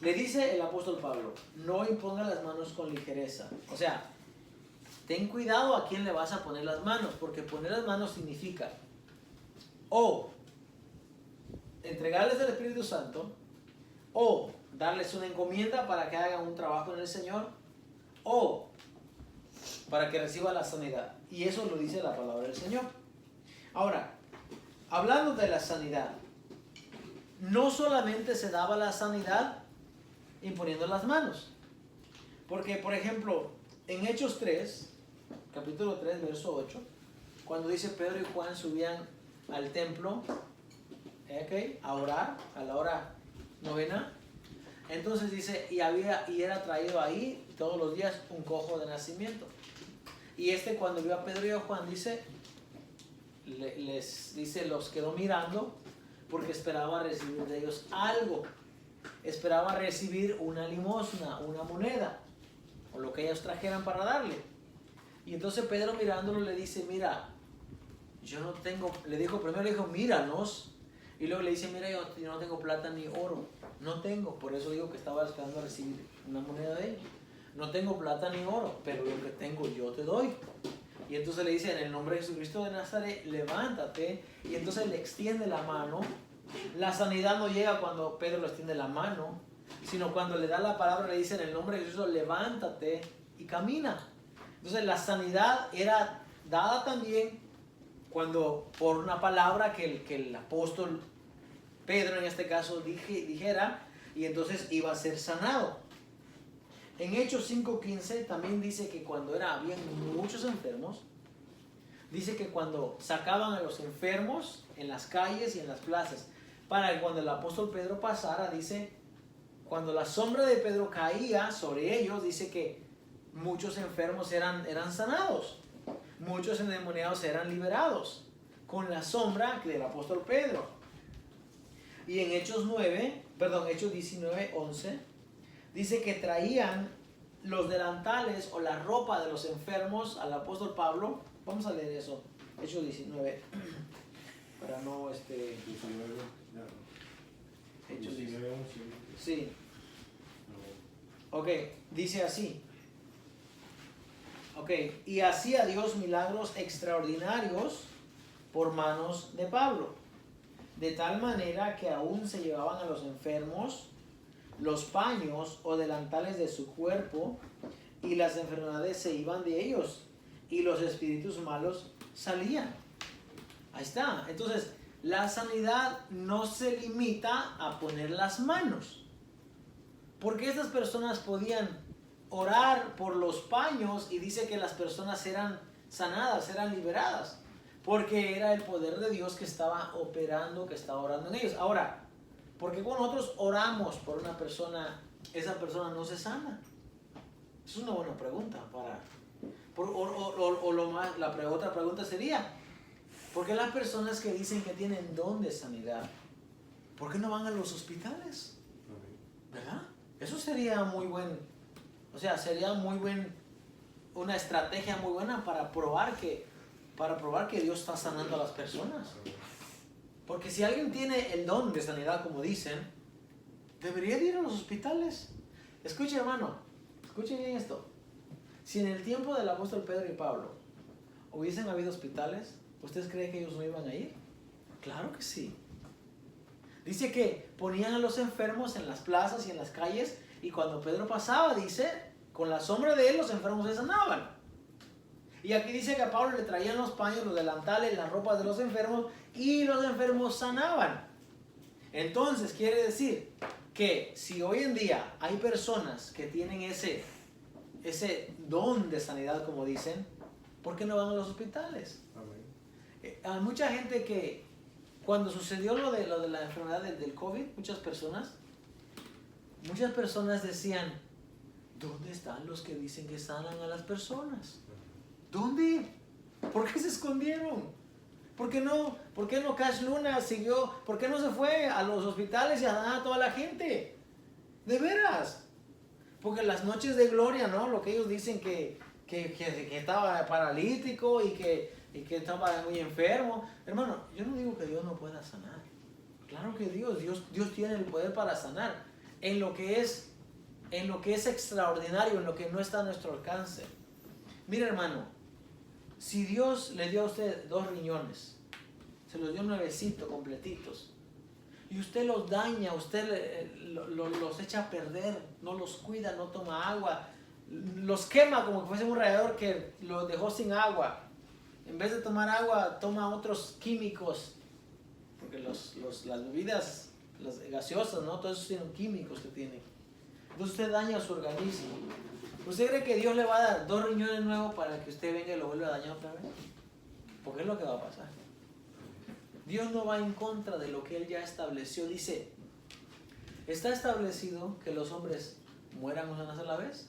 le dice el apóstol Pablo, no imponga las manos con ligereza. O sea, ten cuidado a quién le vas a poner las manos, porque poner las manos significa o entregarles el Espíritu Santo, o darles una encomienda para que hagan un trabajo en el Señor, o para que reciba la sanidad. Y eso lo dice la palabra del Señor. Ahora, hablando de la sanidad, no solamente se daba la sanidad imponiendo las manos. Porque, por ejemplo, en Hechos 3, capítulo 3, verso 8, cuando dice Pedro y Juan subían al templo a orar a la hora novena, entonces dice, y era traído ahí todos los días un cojo de nacimiento. Y cuando vio a Pedro y a Juan, dice, los quedó mirando porque esperaba recibir de ellos algo. Esperaba recibir una limosna, una moneda, o lo que ellos trajeran para darle. Y entonces Pedro mirándolo le dice, mira, yo no tengo, primero le dijo, míranos. Y luego le dice, mira, yo no tengo plata ni oro. No tengo, por eso digo que estaba esperando a recibir una moneda de ellos. No tengo plata ni oro, pero lo que tengo yo te doy. Y entonces le dice, en el nombre de Jesucristo de Nazaret, levántate. Y entonces le extiende la mano. La sanidad no llega cuando Pedro le extiende la mano, sino cuando le da la palabra, le dice, en el nombre de Jesús, levántate y camina. Entonces la sanidad era dada también cuando por una palabra que el apóstol Pedro en este caso dijera, y entonces iba a ser sanado. En Hechos 5:15 también dice que cuando habían muchos enfermos, dice que cuando sacaban a los enfermos en las calles y en las plazas, para que cuando el apóstol Pedro pasara, dice, cuando la sombra de Pedro caía sobre ellos, dice que muchos enfermos eran sanados, muchos endemoniados eran liberados, con la sombra del apóstol Pedro. Y en Hechos 19:11, dice que traían los delantales o la ropa de los enfermos al apóstol Pablo. Vamos a leer eso, Hechos 19, para no 19, ya. Hechos 19, 11. Sí, ok, dice así. Ok, y hacía Dios milagros extraordinarios por manos de Pablo, de tal manera que aún se llevaban a los enfermos los paños o delantales de su cuerpo, y las enfermedades se iban de ellos, y los espíritus malos salían. Ahí está. Entonces, la sanidad no se limita a poner las manos, porque estas personas podían orar por los paños y dice que las personas eran sanadas, eran liberadas, porque era el poder de Dios que estaba operando, que estaba orando en ellos. Ahora, ¿por qué cuando nosotros oramos por una persona, esa persona no se sana? Es una buena pregunta. Otra pregunta sería, ¿por qué las personas que dicen que tienen don de sanidad, por qué no van a los hospitales? ¿Verdad? Eso sería muy buen, sería una estrategia muy buena para probar que Dios está sanando a las personas. Porque si alguien tiene el don de sanidad, como dicen, debería de ir a los hospitales. Escuche, hermano, escuche bien esto. Si en el tiempo del apóstol Pedro y Pablo hubiesen habido hospitales, ¿ustedes creen que ellos no iban a ir? Claro que sí. Dice que ponían a los enfermos en las plazas y en las calles, y cuando Pedro pasaba, dice, con la sombra de él los enfermos se sanaban. Y aquí dice que a Pablo le traían los paños, los delantales, las ropas de los enfermos, y los enfermos sanaban. Entonces quiere decir que si hoy en día hay personas que tienen ese don de sanidad, como dicen, ¿por qué no van a los hospitales? Hay mucha gente que cuando sucedió lo de la enfermedad del COVID, muchas personas decían, ¿dónde están los que dicen que sanan a las personas? ¿Dónde? ¿Por qué se escondieron? ¿Por qué no Cash Luna siguió? ¿Por qué no se fue a los hospitales y a sanar a toda la gente? De veras. Porque las noches de gloria, ¿no? Lo que ellos dicen que estaba paralítico y que estaba muy enfermo. Hermano, yo no digo que Dios no pueda sanar. Claro que Dios tiene el poder para sanar. En lo que es extraordinario, en lo que no está a nuestro alcance. Mira, hermano, si Dios le dio a usted 2 riñones, se los dio nuevecitos, completitos, y usted los daña, usted los echa a perder, no los cuida, no toma agua, los quema como que fuese un radiador que los dejó sin agua. En vez de tomar agua, toma otros químicos, porque las bebidas, las gaseosas, ¿no? Todos esos tienen químicos que tienen. Entonces usted daña su organismo. ¿Usted cree que Dios le va a dar 2 riñones nuevos para que usted venga y lo vuelva a dañar otra vez? Porque es lo que va a pasar. Dios no va en contra de lo que Él ya estableció. Dice, está establecido que los hombres mueran una sola vez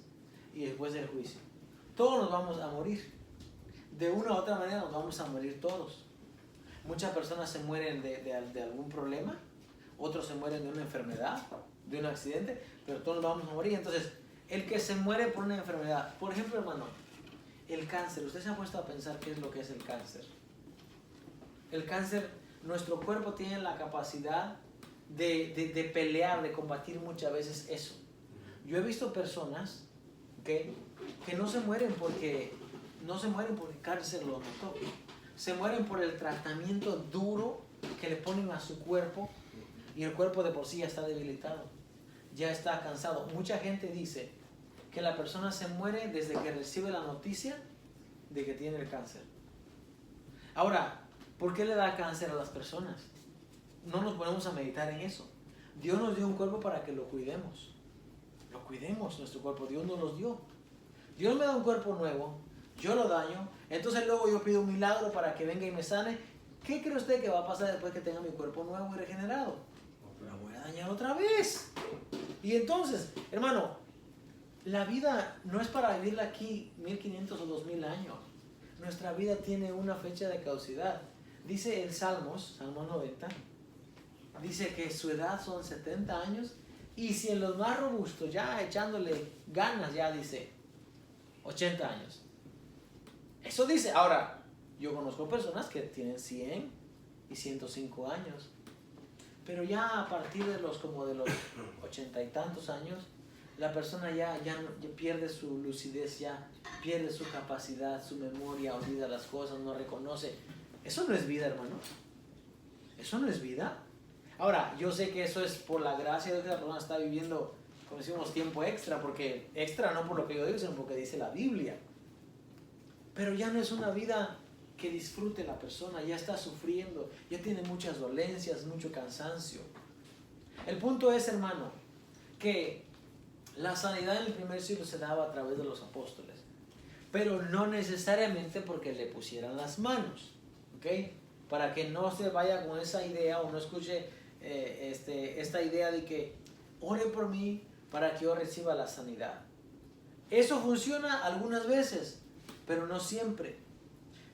y después del juicio. Todos nos vamos a morir. De una u otra manera nos vamos a morir todos. Muchas personas se mueren de algún problema, otros se mueren de una enfermedad, de un accidente, pero todos nos vamos a morir. Entonces, el que se muere por una enfermedad, por ejemplo, hermano, el cáncer. ¿Usted se ha puesto a pensar qué es lo que es el cáncer? El cáncer, nuestro cuerpo tiene la capacidad de pelear, de combatir muchas veces eso. Yo he visto personas que no se mueren porque el cáncer lo mató. Se mueren por el tratamiento duro que le ponen a su cuerpo, y el cuerpo de por sí ya está debilitado, ya está cansado. Mucha gente dice que la persona se muere desde que recibe la noticia de que tiene el cáncer. Ahora, ¿por qué le da cáncer a las personas? No nos ponemos a meditar en eso. Dios nos dio un cuerpo para que lo cuidemos. Lo cuidemos, nuestro cuerpo. Dios nos los dio. Dios me da un cuerpo nuevo, yo lo daño, entonces luego yo pido un milagro para que venga y me sane. ¿Qué cree usted que va a pasar después que tenga mi cuerpo nuevo y regenerado? Lo voy a dañar otra vez. Y entonces, hermano, la vida no es para vivirla aquí 1500 o 2000 años. Nuestra vida tiene una fecha de caducidad. Dice el Salmo 90, dice que su edad son 70 años Y si en los más robustos, ya echándole ganas, ya dice 80 años. Eso dice. Ahora, yo conozco personas que tienen 100 y 105 años. Pero ya a partir de los 80 y tantos años, la persona ya pierde su lucidez, ya pierde su capacidad, su memoria, olvida las cosas, no reconoce. Eso no es vida, hermano. Eso no es vida. Ahora, yo sé que eso es por la gracia de que la persona está viviendo, como decimos, tiempo extra, porque extra no por lo que yo digo, sino porque dice la Biblia. Pero ya no es una vida que disfrute la persona, ya está sufriendo, ya tiene muchas dolencias, mucho cansancio. El punto es, hermano, que la sanidad en el primer siglo se daba a través de los apóstoles, pero no necesariamente porque le pusieran las manos, ¿ok? Para que no se vaya con esa idea o no escuche esta idea de que ore por mí para que yo reciba la sanidad. Eso funciona algunas veces, pero no siempre.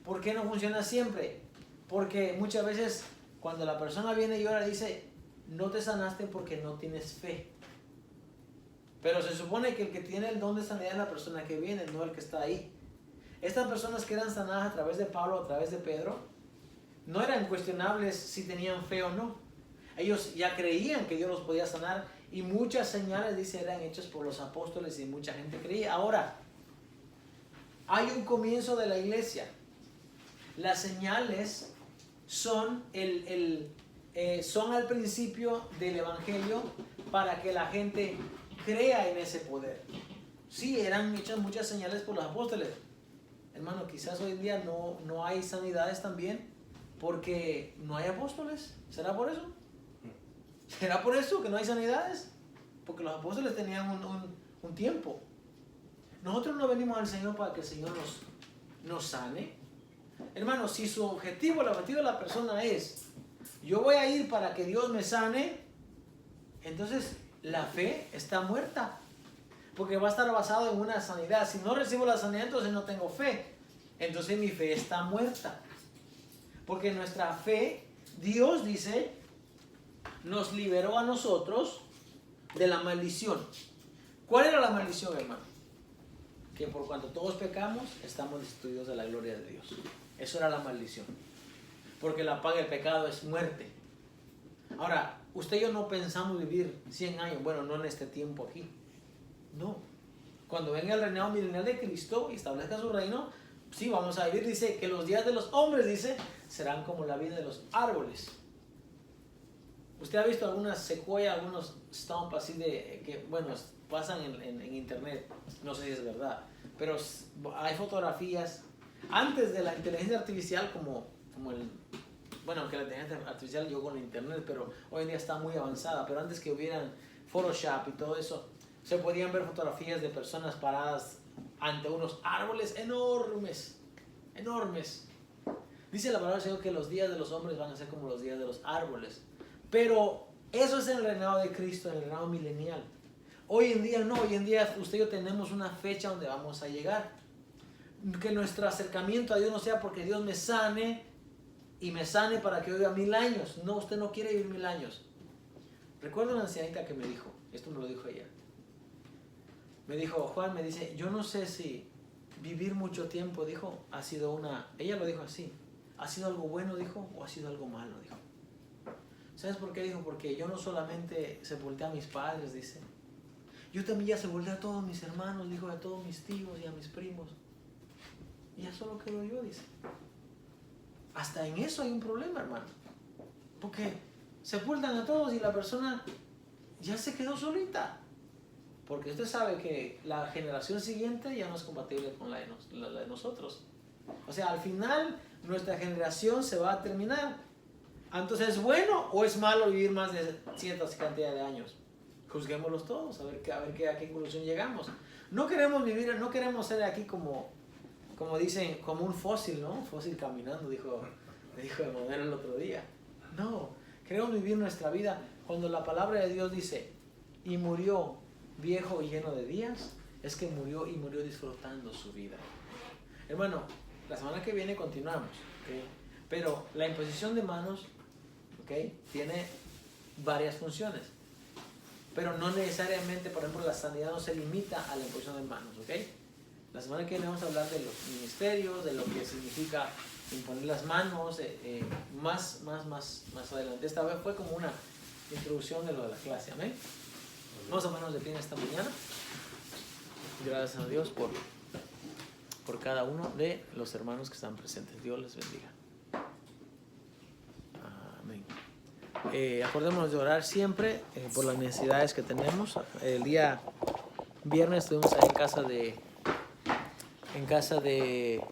¿Por qué no funciona siempre? Porque muchas veces cuando la persona viene y ora dice, no te sanaste porque no tienes fe. Pero se supone que el que tiene el don de sanidad es la persona que viene, no el que está ahí. Estas personas que eran sanadas a través de Pablo, a través de Pedro, no eran cuestionables si tenían fe o no. Ellos ya creían que Dios los podía sanar y muchas señales, dice, eran hechas por los apóstoles y mucha gente creía. Ahora, hay un comienzo de la iglesia. Las señales son son al principio del evangelio para que la gente crea en ese poder. Sí, eran hechas muchas señales por los apóstoles. Hermano, quizás hoy en día no hay sanidades también porque no hay apóstoles. ¿Será por eso? ¿Será por eso que no hay sanidades? Porque los apóstoles tenían un tiempo. Nosotros no venimos al Señor para que el Señor nos sane. Hermano, si el objetivo de la persona es, yo voy a ir para que Dios me sane, entonces la fe está muerta. Porque va a estar basado en una sanidad. Si no recibo la sanidad, entonces no tengo fe. Entonces mi fe está muerta. Porque nuestra fe, Dios dice, nos liberó a nosotros de la maldición. ¿Cuál era la maldición, hermano? Que por cuanto todos pecamos, estamos destituidos de la gloria de Dios. Eso era la maldición. Porque la paga del pecado es muerte. Ahora, usted y yo no pensamos vivir 100 años. Bueno, no en este tiempo aquí. No. Cuando venga el reinado milenial de Cristo y establezca su reino, sí, vamos a vivir, dice, que los días de los hombres, dice, serán como la vida de los árboles. ¿Usted ha visto algunas secuoyas, algunos stumps así que, bueno, pasan en internet? No sé si es verdad, pero hay fotografías antes de la inteligencia artificial bueno, aunque la inteligencia artificial llegó con la internet, pero hoy en día está muy avanzada, pero antes que hubieran Photoshop y todo eso, se podían ver fotografías de personas paradas ante unos árboles enormes, enormes. Dice la palabra del Señor que los días de los hombres van a ser como los días de los árboles. Pero eso es en el reinado de Cristo, en el reinado milenial. Hoy en día no, hoy en día usted y yo tenemos una fecha donde vamos a llegar. Que nuestro acercamiento a Dios no sea porque Dios me sane y me sane para que yo viva 1000 años. No, usted no quiere vivir 1000 años. Recuerdo una ancianita que me dijo, esto me lo dijo ella. Me dijo, Juan, me dice, yo no sé si vivir mucho tiempo, dijo, ha sido ella lo dijo así, ¿ha sido algo bueno, dijo, o ha sido algo malo, dijo? ¿Sabes por qué? Dijo, porque yo no solamente sepulté a mis padres, dice, yo también ya sepulté a todos mis hermanos, dijo, a todos mis tíos y a mis primos. Y ya solo quedo yo, dice. Hasta en eso hay un problema, hermano. Porque sepultan a todos y la persona ya se quedó solita. Porque usted sabe que la generación siguiente ya no es compatible con la de nosotros. O sea, al final nuestra generación se va a terminar. Entonces, ¿es bueno o es malo vivir más de cierta cantidad de años? Juzguémoslos todos, a ver a qué conclusión llegamos. No queremos vivir, no queremos ser aquí como dicen, como un fósil, ¿no? Un fósil caminando, dijo Emanuel el otro día. No, queremos vivir nuestra vida cuando la palabra de Dios dice, y murió viejo y lleno de días, es que murió disfrutando su vida. Hermano, la semana que viene continuamos, ¿okay? Pero la imposición de manos, ¿okay?, tiene varias funciones. pero no necesariamente, por ejemplo, la sanidad no se limita a la imposición de manos, ¿ok? La semana que viene vamos a hablar de los ministerios, de lo que significa imponer las manos, más adelante. Esta vez fue como una introducción de lo de la clase, amén. Vamos a ponernos de pie en esta mañana. Gracias a Dios por cada uno de los hermanos que están presentes. Dios les bendiga. Amén. Acordémonos de orar siempre por las necesidades que tenemos. El día viernes estuvimos ahí en casa de